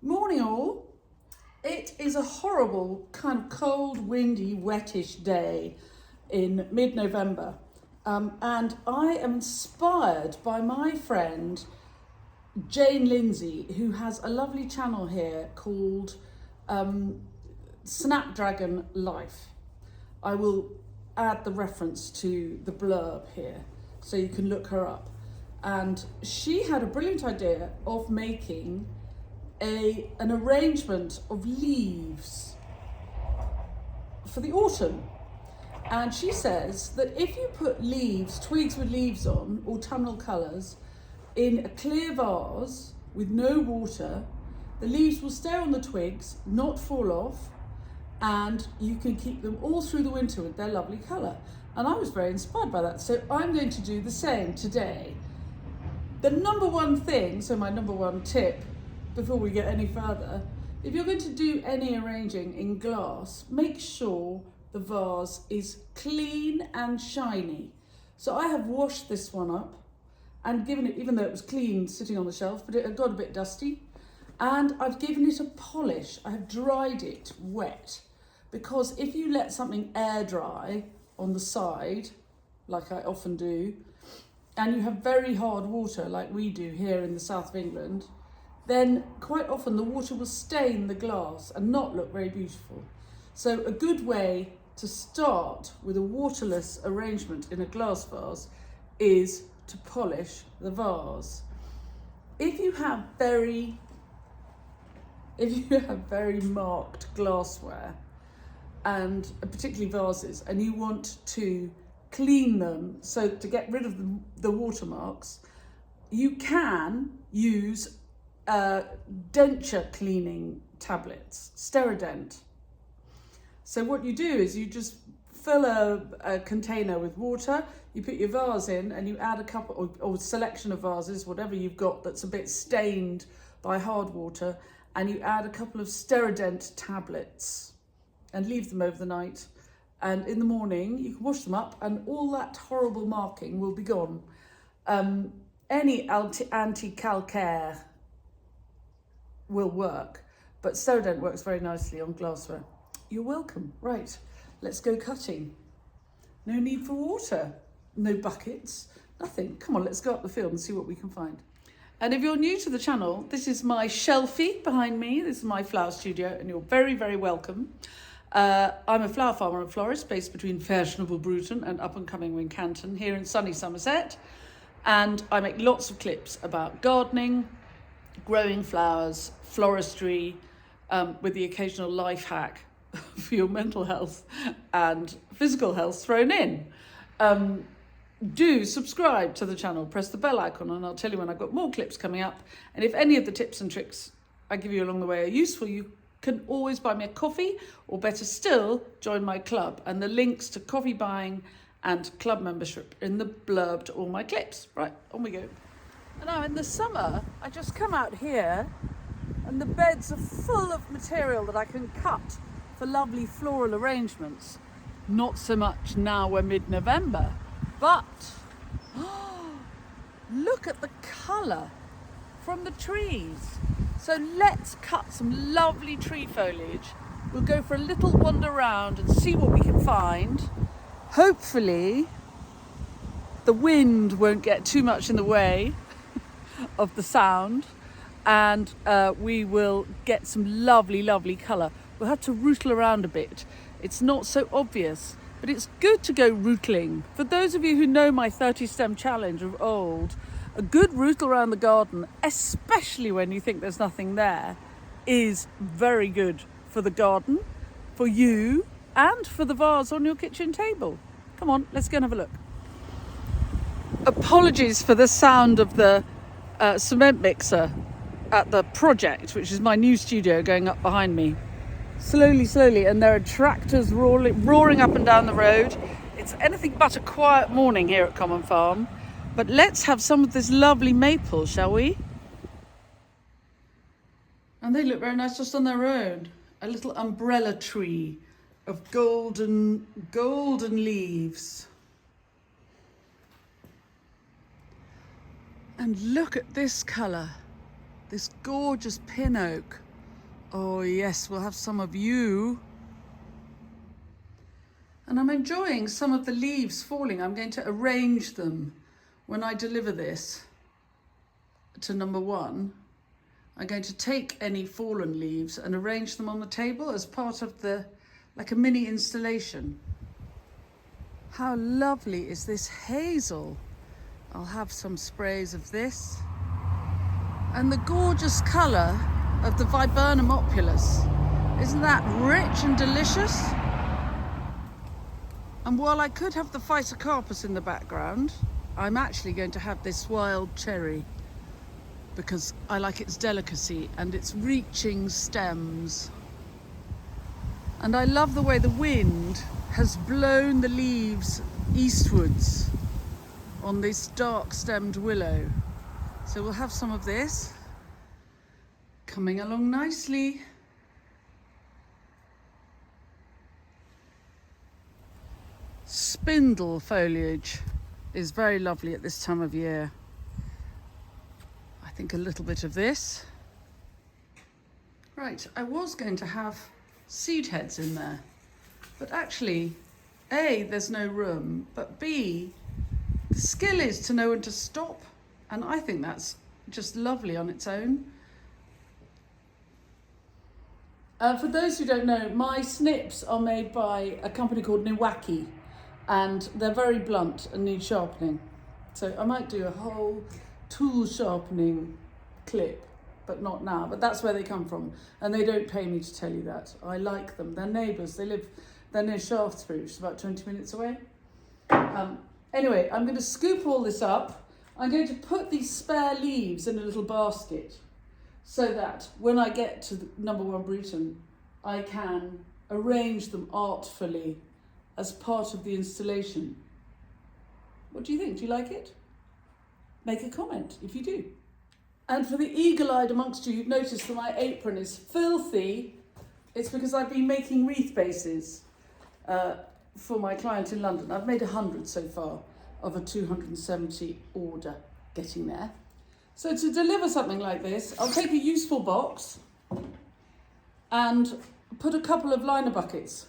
Morning all. It is a horrible, kind of cold, windy, wettish day in mid-November. And I am inspired by my friend Jane Lindsay, who has a lovely channel here called Snapdragon Life. I will add the reference to the blurb here so you can look her up. And she had a brilliant idea of making an arrangement of leaves for the autumn. And she says that if you put leaves, twigs with leaves on, autumnal colours, in a clear vase with no water, the leaves will stay on the twigs, not fall off, and you can keep them all through the winter with their lovely colour. And I was very inspired by that, so I'm going to do the same today. The number one thing, so my number one tip, before we get any further, if you're going to do any arranging in glass, make sure the vase is clean and shiny. So I have washed this one up and given it, even though it was clean sitting on the shelf, but it had got a bit dusty, and I've given it a polish. I have dried it wet, because if you let something air dry on the side, like I often do, and you have very hard water like we do here in the south of England, then quite often the water will stain the glass and not look very beautiful. So a good way to start with a waterless arrangement in a glass vase is to polish the vase. If you have very marked glassware, and particularly vases, and you want to clean them so to get rid of the watermarks, you can use denture cleaning tablets, Sterident. So what you do is you just fill a container with water, you put your vase in, and you add a couple or selection of vases, whatever you've got that's a bit stained by hard water, and you add a couple of Sterident tablets and leave them over the night. And in the morning you can wash them up and all that horrible marking will be gone. Any anti-calcaire will work, but Sterident works very nicely on glassware. You're welcome. Right, let's go cutting. No need for water, no buckets, nothing. Come on, let's go up the field and see what we can find. And if you're new to the channel, this is my shelfie behind me. This is my flower studio, and you're very, very welcome. I'm a flower farmer and florist based between fashionable Bruton and up-and-coming Wincanton here in sunny Somerset. And I make lots of clips about gardening, growing flowers, floristry, with the occasional life hack for your mental health and physical health thrown in. Do subscribe to the channel, press the bell icon, and I'll tell you when I've got more clips coming up. And if any of the tips and tricks I give you along the way are useful, you can always buy me a coffee, or better still, join my club. And the links to coffee buying and club membership in the blurb to all my clips. Right, on we go. And now in the summer, I just come out here and the beds are full of material that I can cut for lovely floral arrangements. Not so much now we're mid-November, but look at the colour from the trees. So let's cut some lovely tree foliage. We'll go for a little wander around and see what we can find. Hopefully the wind won't get too much in the way of the sound, and we will get some lovely, lovely colour. We'll have to rootle around a bit. It's not so obvious, but it's good to go rootling. For those of you who know my 30 stem challenge of old, a good rootle around the garden, especially when you think there's nothing there, is very good for the garden, for you, and for the vase on your kitchen table. Come on, let's go and have a look. Apologies for the sound of the cement mixer at the project, which is my new studio going up behind me. Slowly, and there are tractors roaring up and down the road. It's anything but a quiet morning here at Common Farm. But let's have some of this lovely maple, shall we? And they look very nice just on their own. A little umbrella tree of golden leaves. And look at this colour, this gorgeous pin oak. Oh yes, we'll have some of you. And I'm enjoying some of the leaves falling. I'm going to arrange them when I deliver this to Number One. I'm going to take any fallen leaves and arrange them on the table as part of like a mini installation. How lovely is this hazel? I'll have some sprays of this. And the gorgeous colour of the viburnum opulus. Isn't that rich and delicious? And while I could have the phytocarpus in the background, I'm actually going to have this wild cherry because I like its delicacy and its reaching stems. And I love the way the wind has blown the leaves eastwards on this dark-stemmed willow. So we'll have some of this coming along nicely. Spindle foliage is very lovely at this time of year. I think a little bit of this. Right, I was going to have seed heads in there, but actually, A, there's no room, but B, the skill is to know when to stop, and I think that's just lovely on its own. For those who don't know, my snips are made by a company called Niwaki, and they're very blunt and need sharpening. So I might do a whole tool sharpening clip, but not now. But that's where they come from, and they don't pay me to tell you that. I like them. They're neighbours. They're near Shaftesbury, which is about 20 minutes away. Anyway, I'm going to scoop all this up. I'm going to put these spare leaves in a little basket so that when I get to the Number One Bruton, I can arrange them artfully as part of the installation. What do you think? Do you like it? Make a comment if you do. And for the eagle-eyed amongst you, you've noticed that my apron is filthy. It's because I've been making wreath bases for my client in London. I've made 100 so far of a 270 order, getting there. So to deliver something like this, I'll take a useful box and put a couple of liner buckets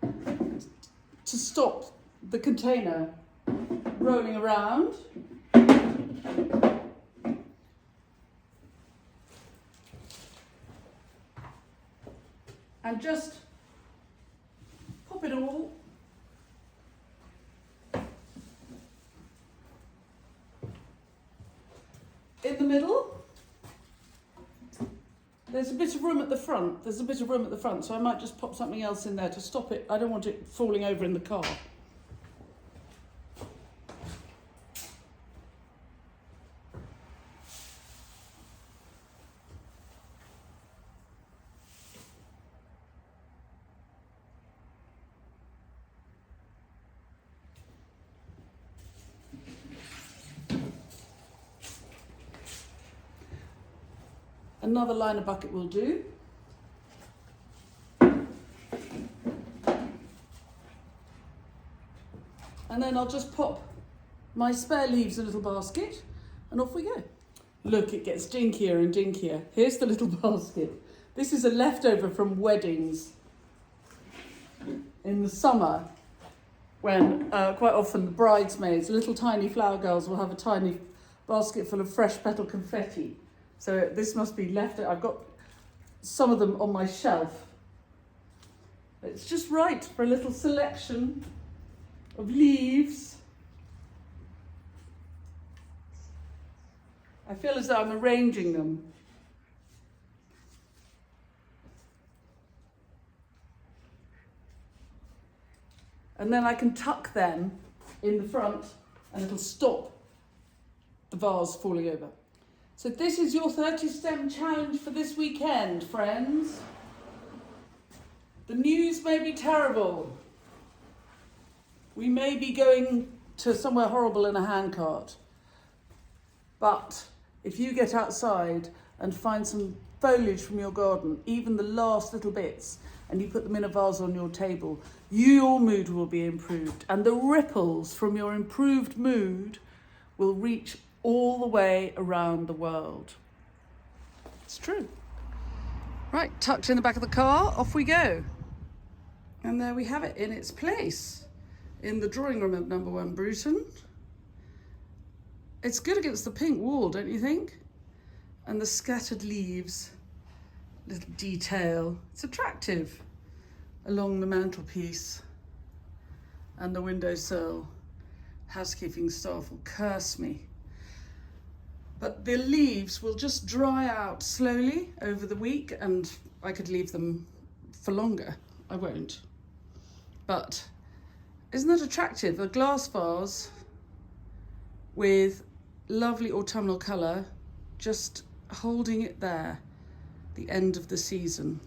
to stop the container rolling around. And just pop it all in the middle. There's a bit of room at the front. So I might just pop something else in there to stop it. I don't want it falling over in the car. Another liner bucket will do. And then I'll just pop my spare leaves in a little basket and off we go. Look, it gets dinkier and dinkier. Here's the little basket. This is a leftover from weddings in the summer when quite often the bridesmaids, little tiny flower girls, will have a tiny basket full of fresh petal confetti. So this must be left. I've got some of them on my shelf. It's just right for a little selection of leaves. I feel as though I'm arranging them. And then I can tuck them in the front and it'll stop the vase falling over. So this is your 30 stem challenge for this weekend, friends. The news may be terrible. We may be going to somewhere horrible in a handcart. But if you get outside and find some foliage from your garden, even the last little bits, and you put them in a vase on your table, your mood will be improved. And the ripples from your improved mood will reach all the way around the world. It's true. Right, tucked in the back of the car, off we go. And there we have it in its place in the drawing room of Number One Bruton. It's good against the pink wall, don't you think? And the scattered leaves, little detail. It's attractive along the mantelpiece and the windowsill. Housekeeping staff will curse me. But the leaves will just dry out slowly over the week, and I could leave them for longer. I won't. But isn't that attractive? A glass vase with lovely autumnal colour, just holding it there, the end of the season.